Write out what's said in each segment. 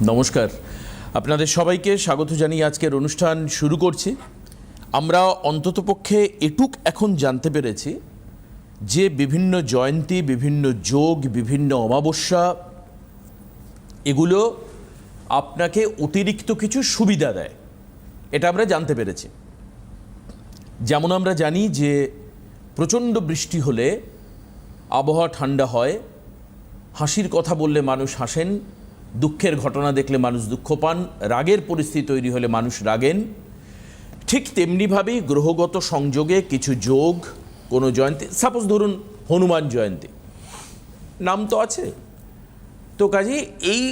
নমস্কার, আপনাদের সবাইকে স্বাগত জানিয়ে আজকের অনুষ্ঠান শুরু করছি। আমরা অন্ততপক্ষে এটুক এখন জানতে পেরেছি যে বিভিন্ন জয়ন্তী, বিভিন্ন যোগ, বিভিন্ন অমাবস্যা এগুলো আপনাকে অতিরিক্ত কিছু সুবিধা দেয়, এটা আমরা জানতে পেরেছি। যেমন আমরা জানি যে প্রচণ্ড বৃষ্টি হলে আবহাওয়া ঠান্ডা হয়, হাসির কথা বললে মানুষ হাসেন, দুঃখের ঘটনা দেখলে মানুষ দুঃখ পান, রাগের পরিস্থিতি তৈরি হলে মানুষ রাগেন। ঠিক তেমনিভাবেই গ্রহগত সংযোগে কিছু যোগ, কোনো জয়ন্তী, সাপোজ ধরুন হনুমান জয়ন্তী, নাম তো আছে, তো কাজেই এই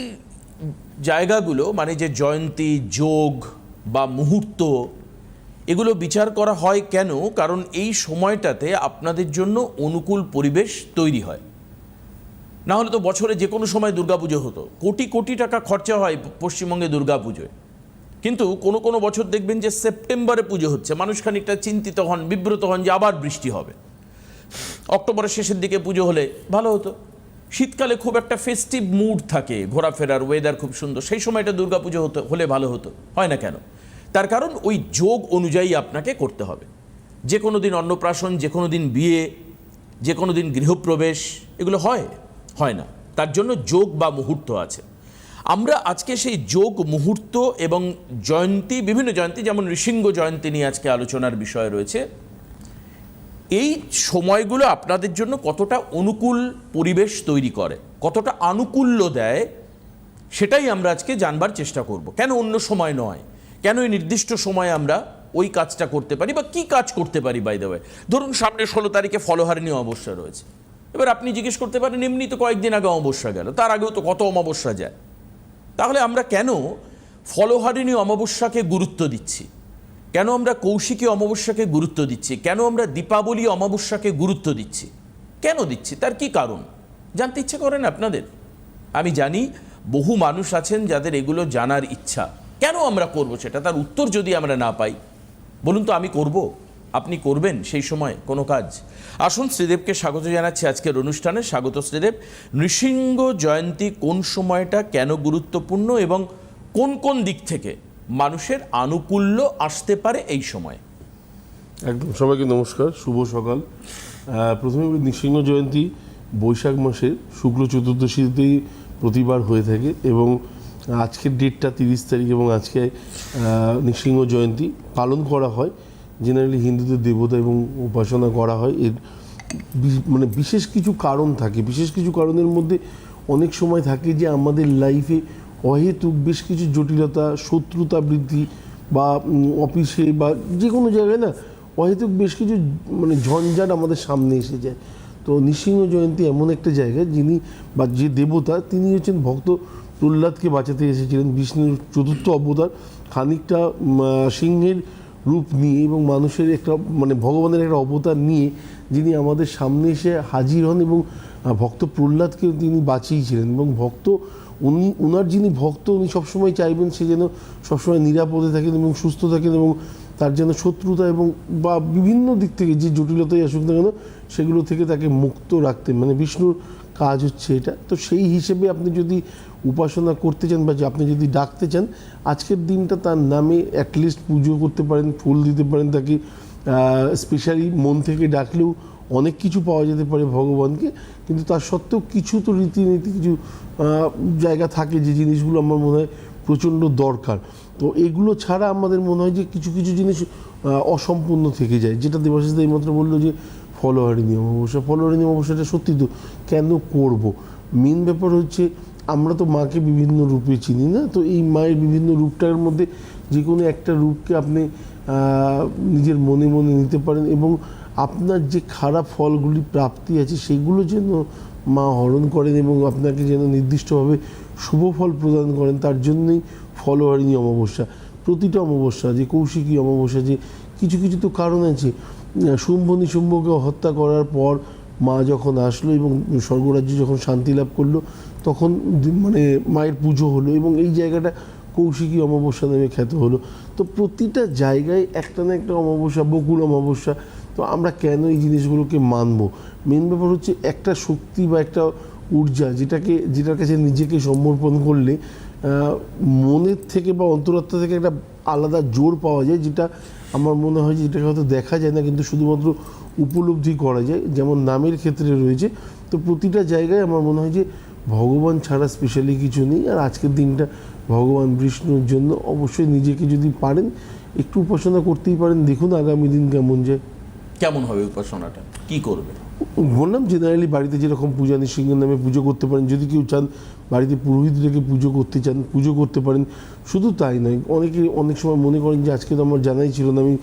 জায়গাগুলো মানে যে জয়ন্তী, যোগ বা মুহূর্ত, এগুলো বিচার করা হয় কেন? কারণ এই সময়টাতে আপনাদের জন্য অনুকূল পরিবেশ তৈরি হয়। না হলে তো বছরে যে কোনো সময় দুর্গাপুজো হতো, কোটি কোটি টাকা খরচা হয় পশ্চিমবঙ্গে দুর্গাপুজোয়, কিন্তু কোনো কোনো বছর দেখবেন যে সেপ্টেম্বরে পুজো হচ্ছে, মানুষ খানিকটা চিন্তিত হন, বিব্রত হন যে আবার বৃষ্টি হবে। অক্টোবরের শেষের দিকে পুজো হলে ভালো হতো। শীতকালে খুব একটা ফেস্টিভ মুড থাকে, ঘোরাফেরার ওয়েদার খুব সুন্দর, সেই সময়টা দুর্গাপুজো হলে ভালো হতো। হয় না কেন? তার কারণ ওই যোগ অনুযায়ী আপনাকে করতে হবে। যে কোনো দিন অন্নপ্রাশন, যে কোনো দিন বিয়ে, যে কোনো দিন গৃহপ্রবেশ, এগুলো হয় না, তার জন্য যোগ বা মুহূর্ত আছে। আমরা আজকে সেই যোগ, মুহূর্ত এবং জয়ন্তী, বিভিন্ন জয়ন্তী, যেমন ঋষিঙ্গ জয়ন্তী নিয়ে আজকে আলোচনার বিষয় রয়েছে। এই সময়গুলো আপনাদের জন্য কতটা অনুকূল পরিবেশ তৈরি করে, কতটা আনুকূল্য দেয়, সেটাই আমরা আজকে জানবার চেষ্টা করব। কেন অন্য সময় নয়, কেন এই নির্দিষ্ট সময়ে আমরা ওই কাজটা করতে পারি, বা কি কাজ করতে পারি। বাই দ্য ওয়ে, ধরুন সামনে 16 তারিখে ফলহারিণী অমাবস্যা রয়েছে। এবার আপনি জিজ্ঞেস করতে পারেন, এমনি তো কয়েকদিন আগে অমাবস্যা গেল, তার আগেও তো কত অমাবস্যা যায়, তাহলে আমরা কেন ফলহারিণী অমাবস্যাকে গুরুত্ব দিচ্ছি, কেন আমরা কৌশিকী অমাবস্যাকে গুরুত্ব দিচ্ছি, কেন আমরা দীপাবলি অমাবস্যাকে গুরুত্ব দিচ্ছি, কেন দিচ্ছি, তার কি কারণ জানতে ইচ্ছে করেন আপনাদের? আমি জানি বহু মানুষ আছেন যাদের এগুলো জানার ইচ্ছা। কেন আমরা করব সেটা, তার উত্তর যদি আমরা না পাই, বলুন তো আমি করব, আপনি করবেন সেই সময় কোনো কাজ? আসুন, শ্রীদেবকে স্বাগত জানাচ্ছি আজকের অনুষ্ঠানে। স্বাগত শ্রীদেব। নৃসিংহ জয়ন্তী কোন সময়টা কেন গুরুত্বপূর্ণ এবং কোন কোন দিক থেকে মানুষের আনুকূল্য আসতে পারে এই সময়? একদম, সবাইকে নমস্কার, শুভ সকাল। প্রথমে নৃসিংহ জয়ন্তী বৈশাখ মাসের শুক্ল চতুর্দশীতেই প্রতিবার হয়ে থাকে এবং আজকের ডেটটা 30 তারিখ এবং আজকে নৃসিংহ জয়ন্তী পালন করা হয়। জেনারেলি হিন্দুদের দেবতা এবং উপাসনা করা হয়। এর মানে বিশেষ কিছু কারণ থাকে। বিশেষ কিছু কারণের মধ্যে অনেক সময় থাকে যে আমাদের লাইফে অহেতুক বেশ কিছু জটিলতা, শত্রুতা বৃদ্ধি, বা অফিসে বা যে কোনো জায়গায় না অহেতুক বেশ কিছু মানে ঝঞ্ঝাট আমাদের সামনে এসে যায়। তো নৃসিংহ জয়ন্তী এমন একটা জায়গা, যিনি বা যে দেবতা, তিনি হচ্ছেন ভক্ত প্রহ্লাদকে বাঁচাতে এসেছিলেন। বিষ্ণুর চতুর্থ অবতার, খানিকটা সিংহের রূপ নিয়ে এবং মানুষের একটা মানে ভগবানের একটা অবতার নিয়ে যিনি আমাদের সামনে এসে হাজির হন এবং ভক্ত প্রহ্লাদকে তিনি বাঁচিয়েছিলেন। এবং ওনার যিনি ভক্ত, উনি সবসময় চাইবেন সে যেন সবসময় নিরাপদে থাকেন এবং সুস্থ থাকেন এবং তার যেন শত্রুতা এবং বা বিভিন্ন দিক থেকে যে জটিলতাই আসুক না কেন সেগুলো থেকে তাকে মুক্ত রাখতেন। মানে বিষ্ণুর কাজ হচ্ছে এটা। তো সেই হিসেবে আপনি যদি উপাসনা করতে চান বা আপনি যদি ডাকতে চান, আজকের দিনটা তার নামে অ্যাটলিস্ট পুজো করতে পারেন, ফুল দিতে পারেন তাকে। স্পেশালি মন থেকে ডাকলেও অনেক কিছু পাওয়া যেতে পারে ভগবানকে, কিন্তু তার সত্ত্বেও কিছু তো রীতিনীতি, কিছু জায়গা থাকে যে জিনিসগুলো আমার মনে হয় প্রচণ্ড দরকার। তো এগুলো ছাড়া আমাদের মনে হয় যে কিছু কিছু জিনিস অসম্পূর্ণ থেকে যায়। যেটা দেবাশিস দা এইমাত্র বললো যে ফলহারিণী অমাবস্যাটা সত্যি তো কেন করব? মেন ব্যাপার হচ্ছে আমরা তো মাকে বিভিন্ন রূপে চিনি না, তো এই মায়ের বিভিন্ন রূপটার মধ্যে যে কোনো একটা রূপকে আপনি নিজের মনে মনে নিতে পারেন এবং আপনার যে খারাপ ফলগুলি প্রাপ্তি আছে সেগুলো যেন মা হরণ করেন এবং আপনাকে যেন নির্দিষ্টভাবে শুভ ফল প্রদান করেন। তার জন্যই ফলহারিণী অমাবস্যা। প্রতিটা অমাবস্যা, যে কৌশিকী অমাবস্যা, যে কিছু কিছু তো কারণ আছে। শুম্ভ নিশুম্ভকে হত্যা করার পর মা যখন আসলো এবং স্বর্গরাজ্যে যখন শান্তি লাভ করলো, তখন মানে মায়ের পুজো হলো এবং এই জায়গাটা কৌশিকী অমাবস্যা নামে খ্যাত হলো। তো প্রতিটা জায়গায় একটা না একটা অমাবস্যা, বকুল অমাবস্যা। তো আমরা কেন এই জিনিসগুলোকে মানবো? মেন ব্যাপার হচ্ছে একটা শক্তি বা একটা ঊর্জা, যেটার কাছে নিজেকে সমর্পণ করলে মনের থেকে বা অন্তরাত্মা থেকে একটা আলাদা জোর পাওয়া যায়, যেটা আমার মনে হয় যে এটাকে হয়তো দেখা যায় না, কিন্তু শুধুমাত্র উপলব্ধি করা যায়। যেমন নামের ক্ষেত্রে রয়েছে, তো প্রতিটা জায়গায় আমার মনে হয় যে ভগবান ছাড়া স্পেশালি কিছু নেই। আর আজকের দিনটা ভগবান বিষ্ণুর জন্য অবশ্যই নিজেকে যদি পারেন একটু উপাসনা করতেই পারেন। দেখুন আগামী দিন কেমন যায়। কেমন হবে উপাসনাটা, কি করবে? বললাম জেনারেলি বাড়িতে যেরকম পূজা নৃসিংহের নামে পুজো করতে পারেন, যদি কেউ চান বাড়িতে পুরোহিত রেখে পুজো করতে চান পুজো করতে পারেন। শুধু তাই নয়, অনেক সময় মনে করেন যে আজকে তো আমার জানাই ছিল না, আমি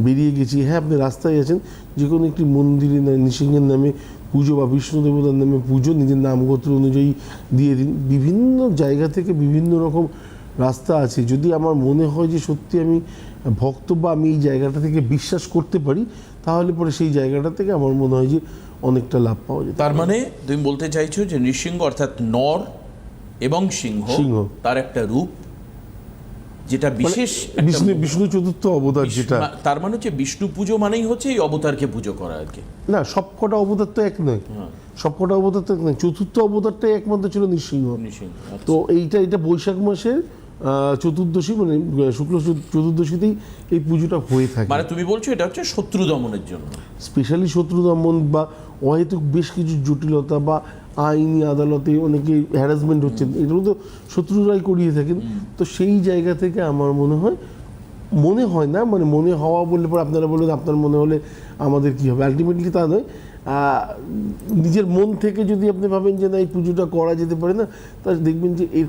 বেরিয়ে গেছি। হ্যাঁ, আপনি রাস্তায় আছেন, যে কোনো একটি মন্দিরে নৃসিংহের নামে পুজো বা বিষ্ণু দেবতার নামে পুজো নিজের নামগোত্র অনুযায়ী দিয়ে দিন। বিভিন্ন জায়গা থেকে বিভিন্ন রকম রাস্তা আছে। যদি আমার মনে হয় যে সত্যি আমি ভক্ত বা আমি এই জায়গাটা থেকে বিশ্বাস করতে পারি, তাহলে পরে সেই জায়গাটা থেকে আমার মনে হয় যে অনেকটা লাভ পাওয়া যায়। তার মানে তুমি বলতে চাইছো যে নৃসিংহ অর্থাৎ নর এবং সিংহ তার একটা রূপ, যেটা বিশেষ বিষ্ণু চতুর্থ অবতার, যেটা তার মানে হচ্ছে বিষ্ণু পুজো মানেই হচ্ছে এই অবতারকে পুজো করা আর কি। না, সবকটা অবতার তো এক নয়, সবকটা অবতার তো এক নয়। চতুর্থ অবতারটাই একমাত্র ছিল নৃসিংহ। তো এটা বৈশাখ মাসের চতুর্দশী, মানে শুক্ল চতুর্দশীতেই এই পুজোটা হয়ে থাকে। মানে তুমি বলছো এটা হচ্ছে শত্রু দমনের জন্য, স্পেশালি শত্রু দমন বা অহেতুক বেশ কিছু জটিলতা বা আইনি আদালতে অনেকে হ্যারাসমেন্ট হচ্ছে, এগুলো তো শত্রুরাই করিয়ে থাকেন। তো সেই জায়গা থেকে আমার মনে হয় না, মানে মনে হওয়া বললে পরে আপনারা বললেন আপনার মনে হলে আমাদের কি হবে, আলটিমেটলি তা নয়। নিজের মন থেকে যদি আপনি ভাবেন যে না এই পুজোটা করা যেতে পারে না, তাহলে দেখবেন যে এর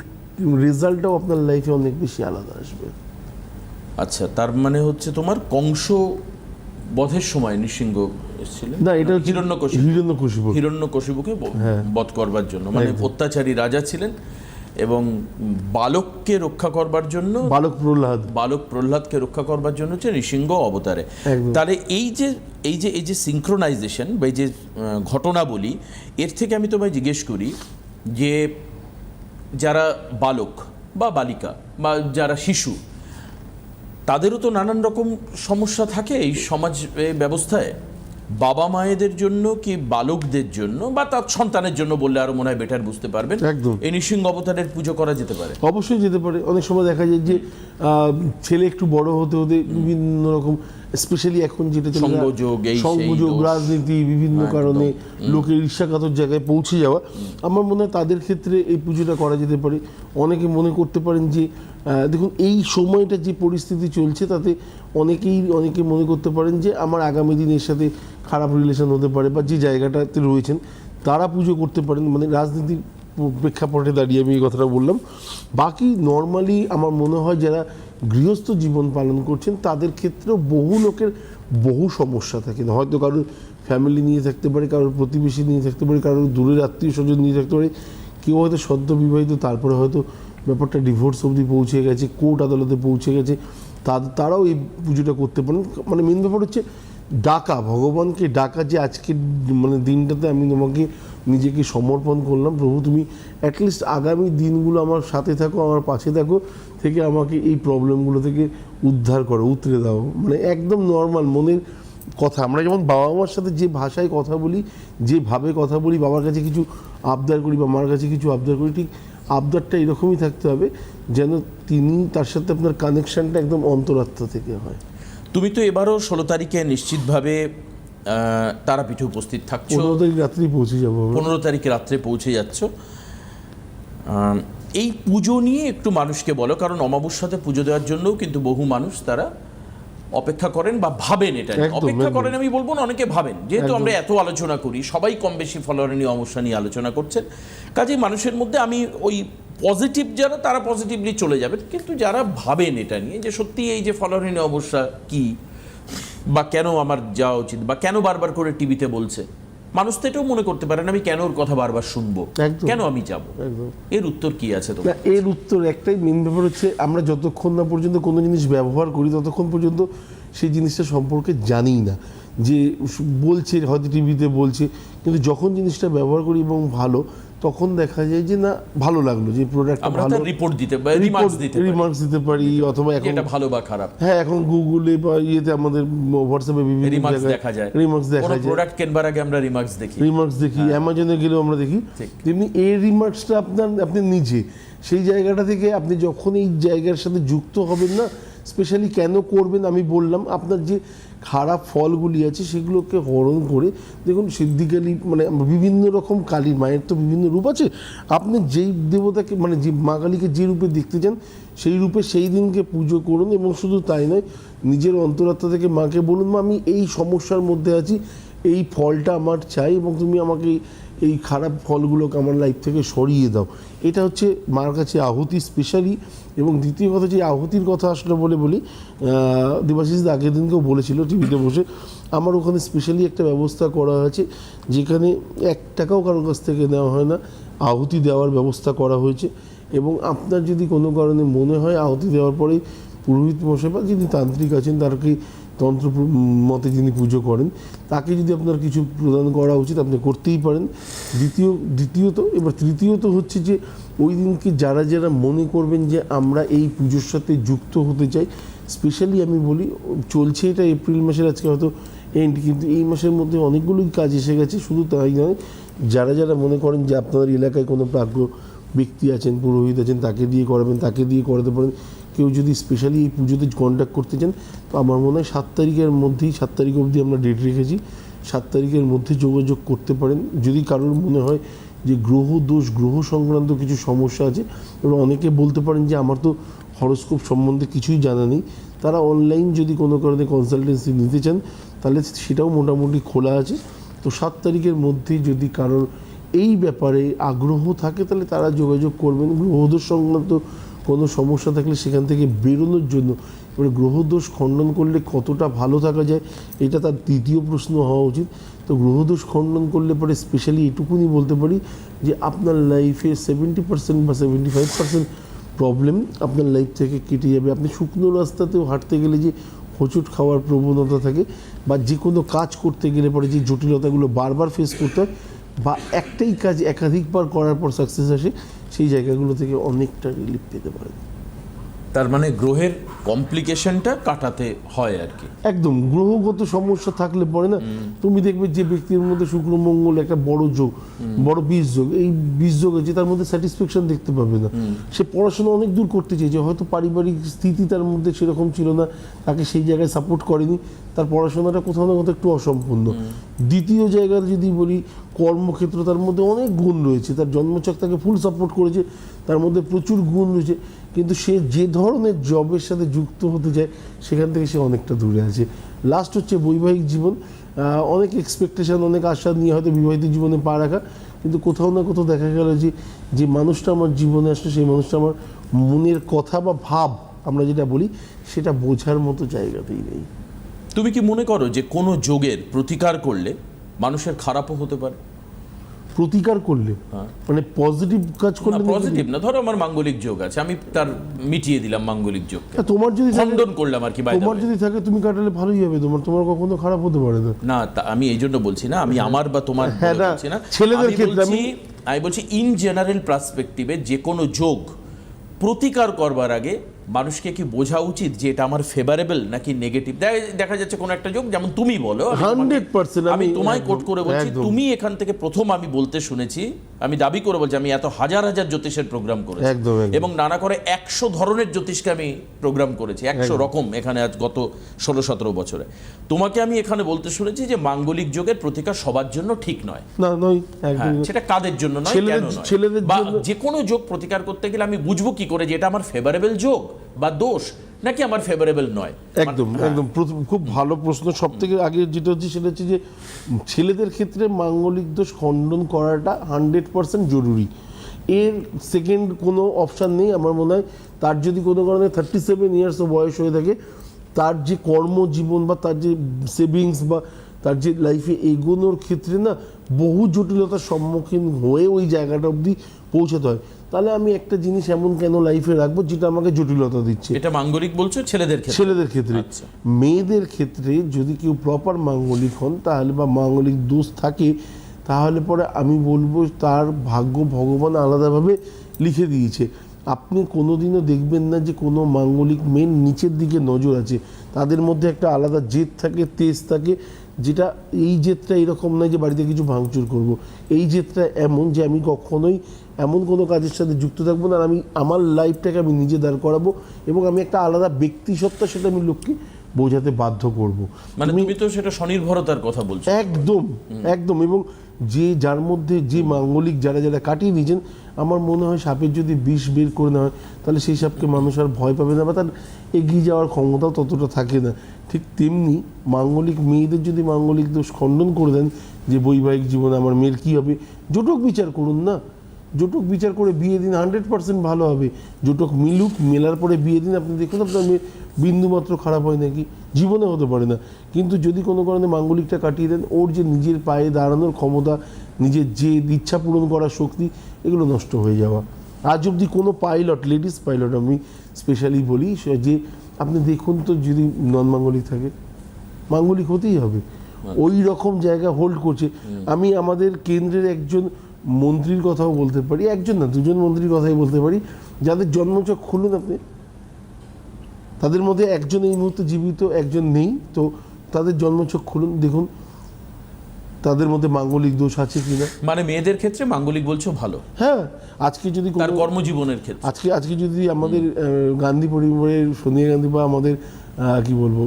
রেজাল্টটাও আপনার লাইফে অনেক বেশি আলাদা আসবে। আচ্ছা, তার মানে হচ্ছে তোমার কংস বধের সময় নৃসিংহ এসেছিলেন? না, এটা হিরণ্যকশিপুকে বধ করবার জন্য, মানে অত্যাচারী রাজা ছিলেন এবং বালককে রক্ষা করবার জন্য, বালক প্রহ্লাদকে রক্ষা করবার জন্য হচ্ছে নৃসিংহ অবতারে। তাহলে এই যে সিঙ্ক্রোনাইজেশন বা এই যে ঘটনাবলী, এর থেকে আমি তোমায় জিজ্ঞেস করি যে যারা বালক বা বালিকা বা যারা শিশু, তাদেরও তো নানান রকম সমস্যা থাকে এই সমাজ ব্যবস্থায়। বাবা মায়েদের জন্য কি বালকদের জন্য বা তার সন্তানের জন্য বললে আরো মনে হয় বেটার বুঝতে পারবেন, এই নৃসিংহ অবতারের পুজো করা যেতে পারে? অবশ্যই যেতে পারে। অনেক সময় দেখা যায় যে ছেলে একটু বড় হতে হতে বিভিন্ন রকম, স্পেশালি এখন যেটা সংযোগ, রাজনীতি, বিভিন্ন কারণে লোকের ঈর্ষাকাতর জায়গায় পৌঁছে যাওয়া, আমার মনে হয় তাদের ক্ষেত্রে এই পুজোটা করা যেতে পারে। অনেকে মনে করতে পারেন যে দেখুন এই সময়টা যে পরিস্থিতি চলছে তাতে অনেকে মনে করতে পারেন যে আমার আগামী দিনের সাথে খারাপ রিলেশন হতে পারে, বা যে জায়গাটাতে রয়েছেন তারা পুজো করতে পারেন। মানে রাজনীতির প্রেক্ষাপটে দাঁড়িয়ে আমি এই কথাটা বললাম। বাকি নর্মালি আমার মনে হয় যারা গৃহস্থ জীবন পালন করছেন তাদের ক্ষেত্রেও বহু লোকের বহু সমস্যা থাকে। হয়তো কারোর ফ্যামিলি নিয়ে থাকতে পারে, কারোর প্রতিবেশী নিয়ে থাকতে পারে, কারোর দূরের আত্মীয় স্বজন নিয়ে থাকতে পারে, কেউ হয়তো সদ্য বিবাহিত, তারপরে হয়তো ব্যাপারটা ডিভোর্স অবধি পৌঁছে গেছে, কোর্ট আদালতে পৌঁছে গেছে, তারাও এই পুজোটা করতে পারেন। মানে মেন ব্যাপার হচ্ছে ভগবানকে ডাকা, যে আজকের মানে দিনটাতে আমি তোমাকে নিজেকে সমর্পণ করলাম, প্রভু তুমি অ্যাটলিস্ট আগামী দিনগুলো আমার সাথে থাকো, আমার পাশে থাকো, থেকে আমাকে এই প্রবলেমগুলো থেকে উদ্ধার করো, উতরে দাও। মানে একদম নর্মাল মনের কথা। আমরা যেমন বাবা মার সাথে যে ভাষায় কথা বলি, যেভাবে কথা বলি, বাবার কাছে কিছু আবদার করি বা মার কাছে কিছু আবদার করি, ঠিক আবদারটা এরকমই থাকতে হবে যেন তার সাথে আপনার কানেকশনটা একদম অন্তরাত্মা থেকে হয়। তুমি তো এবারও 16 তারিখে নিশ্চিতভাবে তারাপীঠে উপস্থিত থাকছো। 15 তারিখ রাত্রে পৌঁছে যাবো। 15 তারিখে রাত্রে পৌঁছে যাচ্ছ। এই পুজো নিয়ে একটু মানুষকে বলো, কারণ অমাবস্যাতে পুজো দেওয়ার জন্যও কিন্তু বহু মানুষ তারা অপেক্ষা করেন বা ভাবেন। এটা অপেক্ষা করেন আমি বলবো না, অনেকে ভাবেন। যেহেতু আমরা এত আলোচনা করি, সবাই কম বেশি ফলোয়ার নিয়ে অমাবস্যা নিয়ে আলোচনা করছেন, কাজেই মানুষের মধ্যে আমি ওই পজিটিভ যারা তারা পজিটিভলি চলে যাবেন, কিন্তু যারা ভাবেন এটা নিয়ে যে সত্যি এই যে ফলোয়ার নিয়ে অমাবস্যা কি, বা কেন আমার যাওয়া উচিত, বা কেন বারবার করে টিভিতে বলছে, মানুষ তো এটাও মনে করতে পারেন আমি কেন ওর কথা বারবার শুনবো, কেন আমি যাব। এর উত্তর কি আছে তোমার? এর উত্তর একটাই, মেন ব্যাপার হচ্ছে আমরা যতক্ষণ না পর্যন্ত কোনো জিনিস ব্যবহার করি ততক্ষণ পর্যন্ত সেই জিনিসটা সম্পর্কে জানি না। যে বলছে হয়তো টিভিতে বলছে, কিন্তু যখন জিনিসটা ব্যবহার করি এবং ভালো, তখন দেখা যায় যে না ভালো লাগলো যে প্রোডাক্টটা আমরা ভালো, তার রিপোর্ট দিতে পারি, রিমার্কস দিতে পারি, অথবা এখন এটা ভালো বা খারাপ হ্যাঁ এখন গুগলে বা ইয়েতে আমাদের হোয়াটসঅ্যাপে বিভিন্ন রিমার্কস জায়গায় দেখা যায়, রিমার্কস দেখা কোনো যায়, প্রোডাক্ট কেনবার আগে আমরা রিমার্কস দেখি। অ্যামাজনে গেলেও আমরা দেখি। ঠিক। তেমনি এই রিমার্কসটা আপনি নিজে সেই জায়গাটা থেকে আপনি যখন এই জায়গার সাথে যুক্ত হবেন না, স্পেশালি কেন করবেন আমি বললাম, আপনার যে খারাপ ফলগুলি আছে সেগুলোকে হরণ করে দেখুন সিদ্ধিকালী মানে বিভিন্ন রকম কালী মায়ের তো বিভিন্ন রূপ আছে, আপনি যেই দেবতাকে মানে যে মা কালীকে যে রূপে দেখতে চান সেই রূপে সেই দিনকে পুজো করুন। এবং শুধু তাই নয়, নিজের অন্তরাত্মা থেকে মাকে বলুন, মা আমি এই সমস্যার মধ্যে আছি, এই ফলটা আমার চাই এবং তুমি আমাকে এই খারাপ ফলগুলোকে আমার লাইফ থেকে সরিয়ে দাও। এটা হচ্ছে মার কাছে আহুতি স্পেশালি। এবং দ্বিতীয় কথা, যে আহুতির কথা আসলে বলি দেবাশিস আগের দিনকেও বলেছিল টিভিতে বসে, আমার ওখানে স্পেশালি একটা ব্যবস্থা করা হয়েছে যেখানে 1 টাকাও কারোর কাছ থেকে নেওয়া হয় না, আহুতি দেওয়ার ব্যবস্থা করা হয়েছে। এবং আপনার যদি কোনো কারণে মনে হয় আহুতি দেওয়ার পরেই পুরোহিত মশাই বা যিনি তান্ত্রিক আছেন তারকে তন্ত্র মতে যিনি পুজো করেন তাকে যদি আপনার কিছু প্রদান করা উচিত আপনি করতেই পারেন। দ্বিতীয়ত এবার তৃতীয়ত হচ্ছে যে ওই দিনকে যারা যারা মনে করবেন যে আমরা এই পুজোর সাথে যুক্ত হতে চাই, স্পেশালি আমি বলি চলছে এটা এপ্রিল মাসের আজকে হয়তো এন্ড, কিন্তু এই মাসের মধ্যে অনেকগুলোই কাজ এসে গেছে। শুধু তাই নয়, যারা যারা মনে করেন যে আপনাদের এলাকায় কোনো প্রাজ্ঞ ব্যক্তি আছেন, পুরোহিত আছেন, তাকে দিয়ে করাবেন, তাকে দিয়ে করাতে পারেন। কেউ যদি স্পেশালি এই পুজোতে কন্ট্যাক্ট করতে চান তো আমার মনে হয় 7 তারিখের মধ্যেই, 7 তারিখ অবধি আমরা ডেট রেখেছি, 7 তারিখের মধ্যে যোগাযোগ করতে পারেন। যদি কারোর মনে হয় যে গ্রহ দোষ, গ্রহ সংক্রান্ত কিছু সমস্যা আছে, এবং অনেকে বলতে পারেন যে আমার তো হরোস্কোপ সম্বন্ধে কিছুই জানা নেই, তারা অনলাইন যদি কোনো কারণে কনসালটেন্সি নিতে চান তাহলে সেটাও মোটামুটি খোলা আছে। তো 7 তারিখের মধ্যে যদি কারোর এই ব্যাপারে আগ্রহ থাকে তাহলে তারা যোগাযোগ করবেন। গ্রহদোষ সংক্রান্ত কোনো সমস্যা থাকলে সেখান থেকে বেরোনোর জন্য, এবারে গ্রহদোষ খণ্ডন করলে কতটা ভালো থাকা যায় এটা তার দ্বিতীয় প্রশ্ন হওয়া উচিত। তো গ্রহদোষ খণ্ডন করলে পরে স্পেশালি এটুকুনি বলতে পারি যে আপনার লাইফে 70% বা 75% প্রবলেম আপনার লাইফ থেকে কেটে যাবে। আপনি শুকনো রাস্তাতেও হাঁটতে গেলে যে হোঁচট খাওয়ার প্রবণতা থাকে, বা যে কোনো কাজ করতে গেলে পরে যে জটিলতাগুলো বারবার ফেস করতে হয়, বা একটাই কাজ একাধিকবার করার পর সাকসেস আসে, সেই জায়গাগুলো থেকে অনেকটা রিলিফ পেতে পারেন। তার মানে গ্রহের কমপ্লিকেশনটা কাটাতে হয় আর কি। একদম গ্রহগত সমস্যা থাকলে পরে না, তুমি দেখবে যে ব্যক্তির মধ্যে শুক্র মঙ্গল একটা বড় যোগ, বড় বীজ যোগ, এই বীজ যোগ আছে তার মধ্যে স্যাটিসফ্যাকশন দেখতে পাবে না। সে পড়াশোনা অনেক দূর করতে চেয়েছে, হয়তো পারিবারিক স্থিতি তার মধ্যে সেরকম ছিল না, তাকে সেই জায়গায় সাপোর্ট করেনি, তার পড়াশোনাটা কোথাও না কোথাও একটু অসম্পূর্ণ। দ্বিতীয় জায়গার যদি বলি কর্মক্ষেত্র, তার মধ্যে অনেক গুণ রয়েছে, তার জন্মছক তাকে ফুল সাপোর্ট করেছে, তার মধ্যে প্রচুর গুণ রয়েছে, কিন্তু সে যে ধরনের জবের সাথে যুক্ত হতে চায় সেখান থেকে সে অনেকটা দূরে আছে। লাস্ট হচ্ছে বৈবাহিক জীবন, অনেক এক্সপেকটেশন, অনেক আশা নিয়ে হয়তো বিবাহিত জীবনে পা রাখা, কিন্তু কোথাও না কোথাও দেখা গেল যে মানুষটা আমার জীবনে আসলে সেই মানুষটা আমার মনের কথা বা ভাব আমরা যেটা বলি সেটা বোঝার মতো জায়গাতেই নেই। তুমি কি মনে করো যে কোনো যোগের প্রতিকার করলে মানুষের খারাপও হতে পারে? প্রতিকার করলে মানে পজিটিভ কাজ করলে? পজিটিভ না, ধরো আমার মাঙ্গলিক যোগ আছে, আমি তার মিটিয়ে দিলাম মাঙ্গলিক যোগকে, তোমার যদি খণ্ডন করলাম আর কি, তোমার যদি থাকে তুমি কাটালে ভালোই হবে, তোমার কখনো খারাপ হতে পারে না। না আমি এই জন্য বলছি না, আমি আমার বা তোমার বলছি না, ছেলেদের ক্ষেত্রে আমি বলছি ইন জেনারেল পার্সপেক্টিভে যে কোনো যোগ প্রতিকার করবার আগে মানুষকে কি বোঝা উচিত যে এটা আমার ফেভারেবল নাকি নেগেটিভ? দেখা যাচ্ছে কোনো একটা যোগ, যেমন তুমি বলো, 100% আমি তোমায় কোট করে বলছি, তুমি এখান থেকে প্রথম আমি বলতে শুনেছি, আমি দাবি করে বলছি, আমি এত হাজার হাজার জ্যোতিষের প্রোগ্রাম করেছি এবং নানা করে 100 ধরনের জ্যোতিষকে আমি প্রোগ্রাম করেছি, 100 রকম এখানে আজ গত 16-17 বছরে। তোমাকে আমি এখানে বলতে শুনেছি যে মাঙ্গলিক যোগের প্রতিকার সবার জন্য ঠিক নয়। না নয়, সেটা কাদের জন্য নয়, কেন নয়, বা যে কোনো যোগ প্রতিকার করতে গেলে আমি বুঝবো কি করে যে এটা আমার ফেভারেবল যোগ বা দোষ নাকি আমার ফেভারেবল নয়? একদম খুব ভালো প্রশ্ন। সব থেকে আগে যেটা হচ্ছে সেটা হচ্ছে যে ছেলেদের ক্ষেত্রে মাঙ্গলিক দোষ খণ্ডন করাটা 100% জরুরি, এর সেকেন্ড কোনো অপশান নেই আমার মনে হয়। তার যদি কোনো কারণে 37 ইয়ার্সও বয়স হয়ে থাকে, তার যে কর্মজীবন বা তার যে সেভিংস বা তার যে লাইফে এগোনোর ক্ষেত্রে না বহু জটিলতার সম্মুখীন হয়ে ওই জায়গাটা অবধি পৌঁছাতে হয়, তাহলে আমি একটা জিনিস এমন কেন লাইফে রাখবো যেটা আমাকে জটিলতা দিচ্ছে? এটা মাঙ্গলিক বলছো ছেলেদের ক্ষেত্রে। মেয়েদের ক্ষেত্রে যদি কেউ প্রপার মাঙ্গলিক হন তাহলে বা মাঙ্গলিক দোষ থাকে তাহলে পরে আমি বলবো তার ভাগ্য ভগবান আলাদাভাবে লিখে দিয়েছে। আপনি কোনোদিনও দেখবেন না যে কোনো মাঙ্গলিক মেন নিচের দিকে নজর আছে, তাদের মধ্যে একটা আলাদা জেদ থাকে, তেজ থাকে, যেটা এই জেদটা এরকম নয় যে বাড়িতে কিছু ভাঙচুর করব। এই জেদটা এমন যে আমি কখনোই এমন কোনো কাজের সাথে যুক্ত থাকবো না, আর আমি আমার লাইফটাকে আমি নিজে দাঁড় করাবো এবং আমি একটা আলাদা ব্যক্তিসত্তা সেটা আমি লোককে বোঝাতে বাধ্য করব। মানে তুমি তো সেটা স্বনির্ভরতার কথা বলছো। একদম একদম। এবং যে যার মধ্যে যে মাঙ্গলিক যারা যারা কাটিয়ে নিয়েছেন, আমার মনে হয় সাপের যদি বিষ বের করে নেওয়া হয় তাহলে সেই সাপকে মানুষ আর ভয় পাবে না বা তার এগিয়ে যাওয়ার ক্ষমতাও ততটা থাকে না। ঠিক তেমনি মাঙ্গলিক মেয়েদের যদি মাঙ্গলিক দোষ খণ্ডন করে দেন যে বৈবাহিক জীবনে আমার মেয়ের কী হবে, জোটক বিচার করুন না, জোটক বিচার করে বিয়ে দিন, 100% ভালো হবে। জোটক মিলুক, মেলার পরে বিয়ে দিন, আপনি দেখুন আপনার মেয়ের বিন্দুমাত্র খারাপ হয় নাকি, জীবনে হতে পারে না। কিন্তু যদি কোনো কারণে মাঙ্গলিকটা কাটিয়ে দেন, ওর যে নিজের পায়ে দাঁড়ানোর ক্ষমতা, নিজের যে ইচ্ছা পূরণ করার শক্তি, এগুলো নষ্ট হয়ে যাওয়া। আজ অবধি কোনো পাইলট, লেডিস পাইলট আমি স্পেশালি বলি, যে আপনি দেখুন তো যদি নন মাঙ্গলিক থাকে, মাঙ্গলিক হতেই হবে। ওই রকম জায়গা হোল্ড করছে। আমি আমাদের কেন্দ্রের একজন মন্ত্রীর কথাও বলতে পারি, একজন না দুজন মন্ত্রীর কথাই বলতে পারি, যাদের জন্মচক খুলুন আপনি, তাদের মধ্যে একজন এই মুহূর্তে জীবিত, একজন নেই, তো তাদের জন্মচক খুলুন, দেখুন তাদের মধ্যে মাঙ্গলিক দোষ আছে কিনা। মানে মেয়েদের ক্ষেত্রে মাঙ্গলিক বলছো ভালো, হ্যাঁ। আজকে যদি তার কর্মজীবনের ক্ষেত্রে আজকে যদি আমাদের গান্ধী পরিবারের সোনিয়া গান্ধী বা আমাদের কি বলবো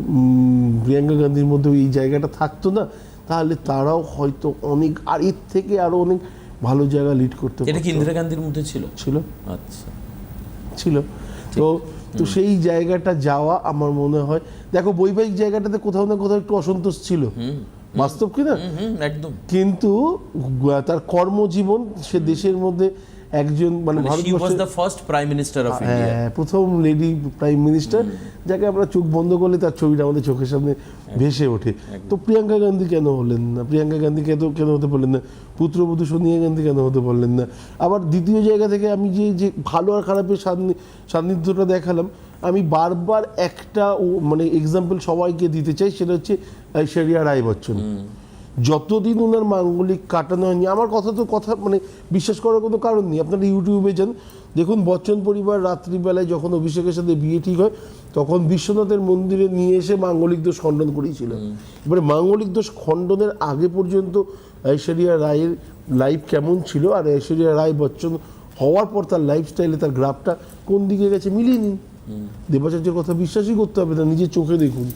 প্রিয়াঙ্কা গান্ধীর মধ্যে এই জায়গাটা থাকতো না, তাহলে তারাও হয়তো অনেক আর এর থেকে আরো অনেক ভালো জায়গা লিড করতে পারতো। এটা কি ইন্দিরা গান্ধীর মধ্যে ছিল? আচ্ছা, ছিল। তো সেই জায়গাটা যাওয়া আমার মনে হয়, দেখো বৈবাহিক জায়গাটাতে কোথাও না কোথাও একটু অসন্তোষ ছিল, বাস্তব কিনা, একদম। কিন্তু তার কর্মজীবন, সে দেশের মধ্যে একজন মানে প্রথম লেডি প্রাইম মিনিস্টার, যাকে আমরা চোখ বন্ধ করলে তার ছবিটা আমাদের চোখের সামনে ভেসে ওঠে। তো প্রিয়াঙ্কা গান্ধী কেন হলেন না? প্রিয়াঙ্কা গান্ধী কেন হতে পারলেন না? পুত্রবধূ সোনিয়া গান্ধী কেন হতে পারলেন না? আবার দ্বিতীয় জায়গা থেকে আমি যে ভালো আর খারাপের সান্নিধ্যটা দেখালাম, আমি বারবার একটা মানে এক্সাম্পল সবাইকে দিতে চাই, সেটা হচ্ছে ঐশ্বরিয়া রায় বচ্চন। যতদিন ওনার মাঙ্গলিক কাটানো হয়নি, আমার কথা মানে বিশ্বাস করার কোনো কারণ নেই, আপনারা ইউটিউবে যান দেখুন, বচ্চন পরিবার রাত্রিবেলায় যখন অভিষেকের সাথে বিয়ে ঠিক হয়, তখন বিশ্বনাথের মন্দিরে নিয়ে এসে মাঙ্গলিক দোষ খণ্ডন করেছিল। এবারে মাঙ্গলিক দোষ খণ্ডনের আগে পর্যন্ত ঐশ্বরিয়া রায়ের লাইফ কেমন ছিল, আর ঐশ্বরিয়া রায় বচ্চন হওয়ার পর তার লাইফস্টাইলে তার গ্রাফটা কোন দিকে গেছে মিলিয়ে নিন। দেবাচার্যের কথা বিশ্বাসই করতে হবে না, নিজের চোখে দেখুন।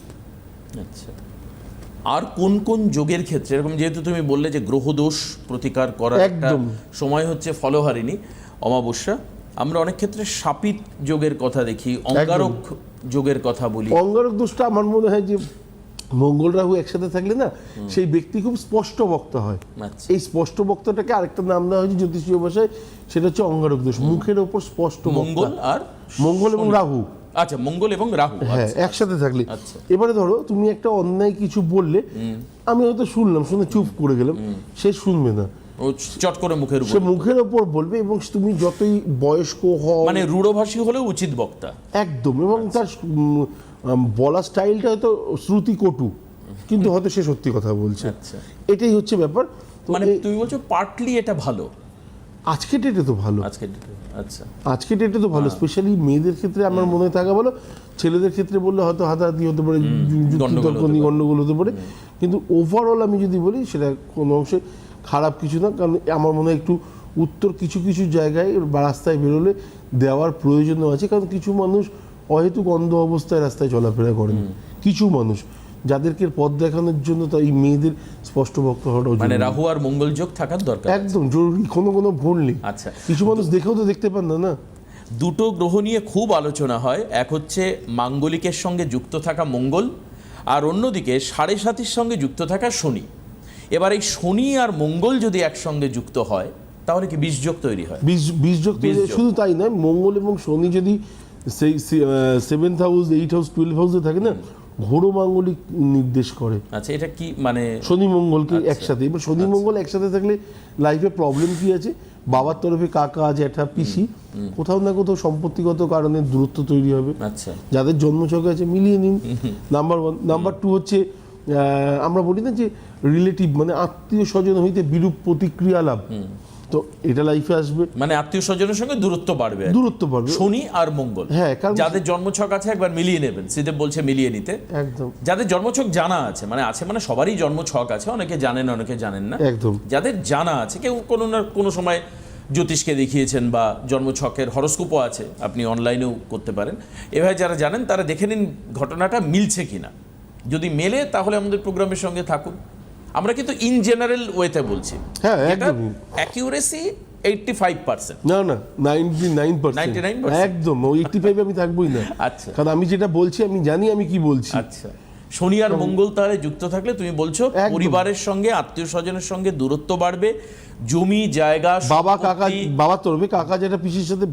আচ্ছা, আর কোন কোন যোগের ক্ষেত্রে এরকম, যেহেতু তুমি বললে যে গ্রহদোষ প্রতিকার করার একটা সময় হচ্ছে ফলহারিণী অমাবস্যা, আমরা অনেক ক্ষেত্রে শাপিত যোগের কথা দেখি, অঙ্গারক যোগের কথা বলি। অঙ্গারক দোষটা আমার মনে হয় যে মঙ্গল রাহু একসাথে থাকলে না, সেই ব্যক্তি খুব স্পষ্ট বক্তা হয়। এই স্পষ্ট বক্তাটাকে আরেকটা নাম দেওয়া হয়েছে জ্যোতিষীয় ভাষায়, সেটা হচ্ছে অঙ্গারক দোষ। মুখের ওপর স্পষ্ট মঙ্গল এবং রাহু, আচ্ছা মঙ্গল এবং রাহু, হ্যাঁ, একসাথে থাকলে। এবারে ধরো তুমি একটা অন্যায় কিছু বললে, আমি হয়তো শুনলাম, শুনে চুপ করে গেলাম, সে শুনবে না, চট করে মুখের ওপর বলবে, এবং তুমি যতই বয়স্ক হও, মানে রূঢ়ভাষী হলেও উচিত বক্তা একদম, এবং তার বলা স্টাইলটা হয়তো শ্রুতি কটু, কিন্তু হয়তো সে সত্যি কথা বলছে। এটাই হচ্ছে ব্যাপার। মানে তুমি বলছো পার্টলি এটা ভালো, আজকে ডেটে তো ভালো, আজকে ডেটে তো ভালো, স্পেশালি মেয়েদের ক্ষেত্রে আমার মনে থাকা ভালো। ছেলেদের ক্ষেত্রে বললে হয়তো হাতাহাতি হতে পারে, গন্ডগোল হতে পারে, কিন্তু ওভারঅল আমি যদি বলি সেটা কোনো অংশে খারাপ কিছু না। কারণ আমার মনে হয় একটু উত্তর কিছু কিছু জায়গায় বা রাস্তায় বেরোলে দেওয়ার প্রয়োজনও আছে, কারণ কিছু মানুষ অহেতুক অন্ধ অবস্থায় রাস্তায় চলাফেরা করেন, কিছু মানুষ যাদেরকে পথ দেখানোর জন্য এই মেয়েদের স্পষ্ট বক্তা হওয়াটা, মানে রাহু আর মঙ্গল যোগ থাকার দরকার, একদম জরুরি, কোনো ভুল নেই। আচ্ছা, কিছু মানুষ দেখেও তো দেখতে পান না। দুটো গ্রহ নিয়ে খুব আলোচনা হয়, এক হচ্ছে মাঙ্গলিকের সঙ্গে যুক্ত থাকা মঙ্গল, আর অন্যদিকে 7.5 সঙ্গে যুক্ত থাকা শনি। এবার এই শনি আর মঙ্গল যদি একসঙ্গে যুক্ত হয়, তাহলে কি বীজযোগ তৈরি হয়? বীজযোগ শুধু তাই নয়, মঙ্গল এবং শনি যদি সেই 7th house, 8th house, 12th হাউসে থাকে না, ঘোর মাঙ্গলিক নির্দেশ করে। আচ্ছা, এটা কি মানে শনি মঙ্গলকে একসাথে, এবার শনি মঙ্গল একসাথে থাকলে লাইফে প্রবলেম কি আছে, বাবার তরফে কাকা, জ্যাঠা, পিসি, কোথাও না কোথাও সম্পত্তিগত কারণে দূরত্ব তৈরি হবে। যাদের জন্মছকে আছে মিলিয়ে নিন, নাম্বার 1। নাম্বার 2 হচ্ছে আমরা বলি না যে রিলেটিভ মানে আত্মীয় স্বজন হইতে বিরূপ প্রতিক্রিয়া লাভ, তো এটা লাইফে আসবে, মানে আত্মীয় স্বজনের সঙ্গে দূরত্ব বাড়বে, দূরত্ব বাড়বে। শনি আর মঙ্গল, হ্যাঁ, কারণ যাদের জন্মছক আছে একবার মিলিয়ে নেবেন, শ্রীদেব বলছে মিলিয়ে নিতে। একদম যাদের জন্মছক জানা আছে, মানে সবারই জন্মছক আছে, অনেকে জানেন অনেকে জানেন না, একদম যাদের জানা আছে, কেউ কোনো না কোনো সময় জ্যোতিষকে দেখিয়েছেন বা জন্মছকের হরস্কোপও আছে, আপনি অনলাইনেও করতে পারেন। এভাবে যারা জানেন তারা দেখে নিন ঘটনাটা মিলছে কিনা, যদি মেলে তাহলে আমাদের প্রোগ্রামের সঙ্গে থাকুন। আমরা কিন্তু ইন জেনারেল ওয়েতে বলছি, হ্যাঁ, এটা একদমই। অ্যাকিউরেসি 85%। না 99%, 99%? একদম। ওই 85 আমি থাকবোই না, আচ্ছা কারণ আমি যেটা বলছি আমি জানি আমি কি বলছি। আচ্ছা, শনি আর মঙ্গল তাহলে যুক্ত থাকলে তুমি বলছো একদম। পরিবারের সঙ্গে আত্মীয় স্বজনের সঙ্গে দূরত্ব বাড়বে, জমি জায়গা বাবা কাকা, সম্পত্তি বাবা তরফে কাকা যেটা পিসির সাথে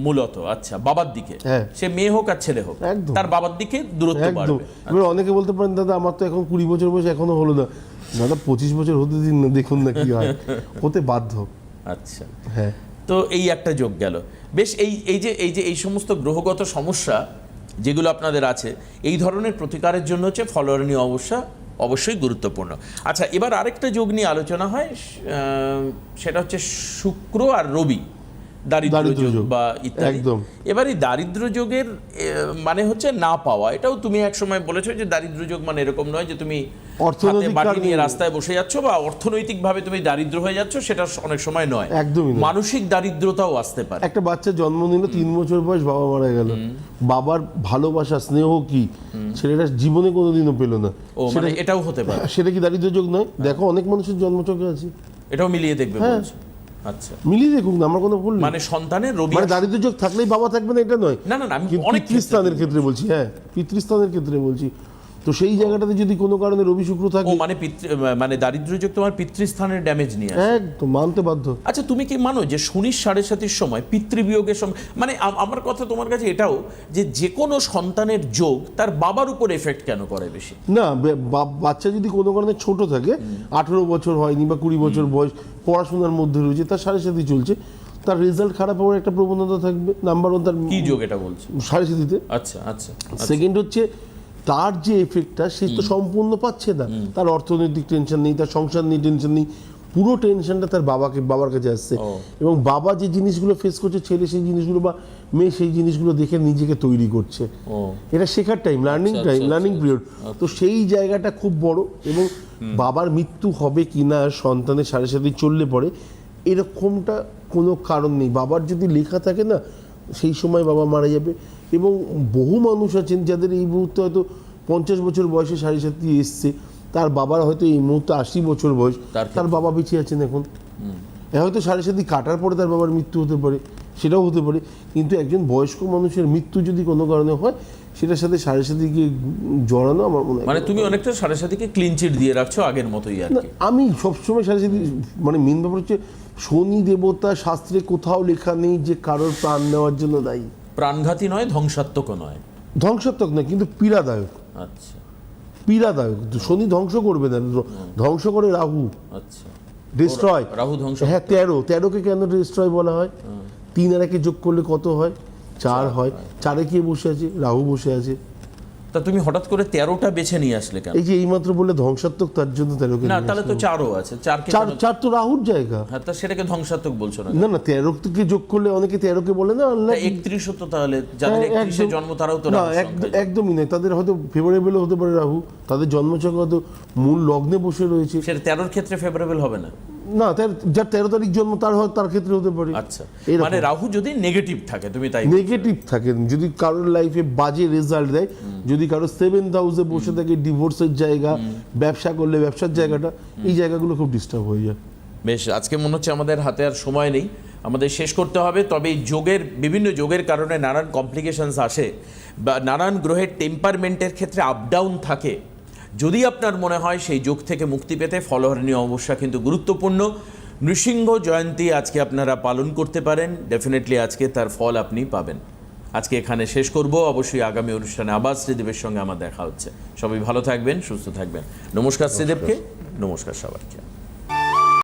মূলত আচ্ছা বাবার দিকে, হ্যাঁ। সে মেয়ে হোক আর ছেলে হোক, একদম। তার বাবার দিকে দূরত্ব একদম। বাড়বে। এবার অনেকে বলতে পারেন দাদা আমার তো এখন 20 বছর বয়স এখনো হলো না, দাদা 25 বছর হতে দিন না, দেখুন না কি হয়, হতে বাধ্য। আচ্ছা, হ্যাঁ, তো এই একটা যোগ গেল। বেশ, এই সমস্ত গ্রহগত সমস্যা যেগুলো আপনাদের আছে, এই ধরনের প্রতিকারের জন্য হচ্ছে ফলোয়ারণী অবশ্যই গুরুত্বপূর্ণ। আচ্ছা, এবার আরেকটা যোগ নিয়ে আলোচনা হয়, সেটা হচ্ছে শুক্র আর রবি, দারিদ্র দারিদ্র্য যোগ যোগ। বা ইত্যাদি। একদম। এবার এই দারিদ্র যোগের মানে হচ্ছে না পাওয়া, এটাও তুমি এক সময় বলেছো যে দারিদ্র যোগ মানে এরকম নয় যে তুমি অর্থনৈতিক হাতে বাটি কারণে- নিয়ে রাস্তায় বসে যাচ্ছ বা অর্থনৈতিকভাবে তুমি দারিদ্র হয়ে যাচ্ছ, সেটা অনেক সময় নয়, একদমই নয়। মানসিক দারিদ্রতাও আসতে পারে। একটা বাচ্চা জন্ম নিল 3 বছর বয়স, বাবা মারা গেল, বাবার ভালোবাসা স্নেহ কি ছেলেটা জীবনে কোনোদিনও পেল না, ও মানে এটাও হতে পারে, সেটা কি দারিদ্র যোগ নয়? দেখো অনেক মানুষের জন্মচক্রে আছে, এটাও মিলিয়ে দেখবে হ্যাঁ। বলছো। আচ্ছা, মিলিয়ে দেখুন না, আমার কোনো ভুল নেই। মানে সন্তানের রবি মানে দারিদ্র যোগ থাকলেই বাবা থাকবে না এটা নয়, না না না, আমি কিন্তু অনেক পিতৃস্থানের ক্ষেত্রে বলছি, হ্যাঁ পিতৃস্থানের ক্ষেত্রে বলছি। তো সেই জায়গাটাতে যদি কোনো কারণে রবি শুক্র ও থাকে, মানে দারিদ্র যোগ তোমার পিতৃস্থানের ড্যামেজ নিয়ে আসে। একদম মানতে বাধ্য। আচ্ছা, তুমি কি মানো যে শনির 7.5 সময় পিতৃবিয়োগের সময়, মানে আমার কথা তোমার কাছে এটাও যে কোনো সন্তানের যোগ তার বাবার উপর এফেক্ট কেন করে বেশি? না, বাচ্চা যদি কোনো কারণে ছোট থাকে, 18 বছর হয়নি বা 20 বছর বয়স, পড়াশোনার মধ্যে রয়েছে, তার সাথে সাথে চলছে, তার রেজাল্ট খারাপ হওয়ার একটা প্রবণতা থাকবে। নাম্বার 1 তার কি যোগ এটা বলছো? সাড়ে সাথীতে। আচ্ছা আচ্ছা, সেকেন্ড হচ্ছে তার যে এফেক্টটা সে তো সম্পূর্ণ পাচ্ছে না, তার অর্থনৈতিক টেনশন নেই, তার সংসার নিয়ে টেনশন নেই, পুরো টেনশনটা তার বাবার কাছে আসছে। ও। এবং বাবা যে জিনিসগুলো ফেস করছে, ছেলে সেই জিনিসগুলো বা মেয়ে সেই জিনিসগুলো দেখে নিজেকে তৈরি করছে। ও এটা শেখার টাইম, লার্নিং আচ্ছা, টাইম, আচ্ছা, লার্নিং পিরিয়ড। তো সেই জায়গাটা খুব বড়। এবং বাবার মৃত্যু হবে কিনা সন্তানের সাথে সাথে চললে পরে, এরকমটা কোনো কারণ নেই। বাবার যদি লেখা থাকে না, সেই সময় বাবা মারা যাবে। এবং বহু মানুষ আছেন যাদের এই মুহূর্তে হয়তো 50 বছর বয়সে সাড়ে সাথে এসছে, তার বাবার হয়তো এই মুহূর্তে 80 বছর বয়স, তার বাবা বেঁচে আছেন এখন। হয়তো সাড়ে সাথে কাটার পরে তার বাবার মৃত্যু হতে পারে, সেটাও হতে পারে। কিন্তু একজন বয়স্ক মানুষের মৃত্যু যদি কোনো কারণে হয়, সেটার সাথে সাড়ে সাথে গিয়ে জড়ানো আমার মনে হয়। মানে তুমি অনেকটা 7.5-কে ক্লিন চিট দিয়ে রাখছো আগের মতোই আর না, কি। আমি সবসময় সাড়ে সাথে, মানে মেন ব্যাপার হচ্ছে শনি দেবতা শাস্ত্রে কোথাও লেখা নেই যে কারোর প্রাণ নেওয়ার জন্য দায়ী। প্রাণঘাতী নয়, ধ্বংসাত্মকও নয়। ধ্বংসাত্মক না, কিন্তু পীড়াদায়ক। আচ্ছা পীড়াদায়ক। শনি ধ্বংস করবে না, ধ্বংস করে রাহু, আচ্ছা, ডিস্ট্রয়। রাহু ধ্বংস। হ্যাঁ, 13কে কেন ডিস্ট্রয় বলা হয়? 3 আর 1 যোগ করলে কত হয়? 4 হয়। 4-এ কে বসে আছে? রাহু বসে আছে। তা তুমি হঠাৎ করে 13টা বেছে নিয়ে আসলে কেন? এই যে এইমাত্র বললে ধ্বংসাত্মক, তার জন্য 13কে না, তাহলে তো 4ও আছে। 4কে 4 তো রাহুর জায়গা। হ্যাঁ, তা সেটাকে ধ্বংসাত্মক বলছো না? না না, 13কে যোগ করলে অনেকে 13কে বলে না, আল্লাহ 31ও তো, তাহলে যাদের 31-এ জন্ম তারাও তো না, রাহুর সংখ্যায়। একদমই নয়। তাদের হয়তো ফেভারেবল হতে পারে রাহু, তাদের জন্মচক্র হয়তো মূল লগ্নে বসে রয়েছে। সেটা 13-র ক্ষেত্রে ফেভারেবল হবে না? না, যার 13 তারিখ জন্ম তার ক্ষেত্রে হতে পারে। আচ্ছা, এরকম। মানে রাহু যদি নেগেটিভ থাকে, তুমি তাই নেগেটিভ থাকেন, যদি কারোর লাইফে বাজে রেজাল্ট দেয়, যদি কারোর 7th হাউসে বসে থাকে, ডিভোর্সের জায়গা, ব্যবসা করলে ব্যবসার জায়গাটা, এই জায়গাগুলো খুব ডিস্টার্ব হয়ে যায়। বেশ, আজকে মনে হচ্ছে আমাদের হাতে আর সময় নেই, আমাদের শেষ করতে হবে। তবে এই বিভিন্ন যোগের কারণে নানান কমপ্লিকেশনস আসে বা নানান গ্রহের টেম্পারমেন্টের ক্ষেত্রে আপ ডাউন থাকে। যদি আপনার মনে হয় সেই যোগ থেকে মুক্তি পেতে ফলহরণী অমাবস্যা কিন্তু গুরুত্বপূর্ণ। নৃসিংহ জয়ন্তী আজকে আপনারা পালন করতে পারেন, ডেফিনেটলি আজকে তার ফল আপনি পাবেন। আজকে এখানে শেষ করব। অবশ্যই আগামী অনুষ্ঠানে আবার শ্রীদেবের সঙ্গে আমার দেখা হচ্ছে। সবাই ভালো থাকবেন, সুস্থ থাকবেন। নমস্কার শ্রীদেবকে, নমস্কার সবাইকে।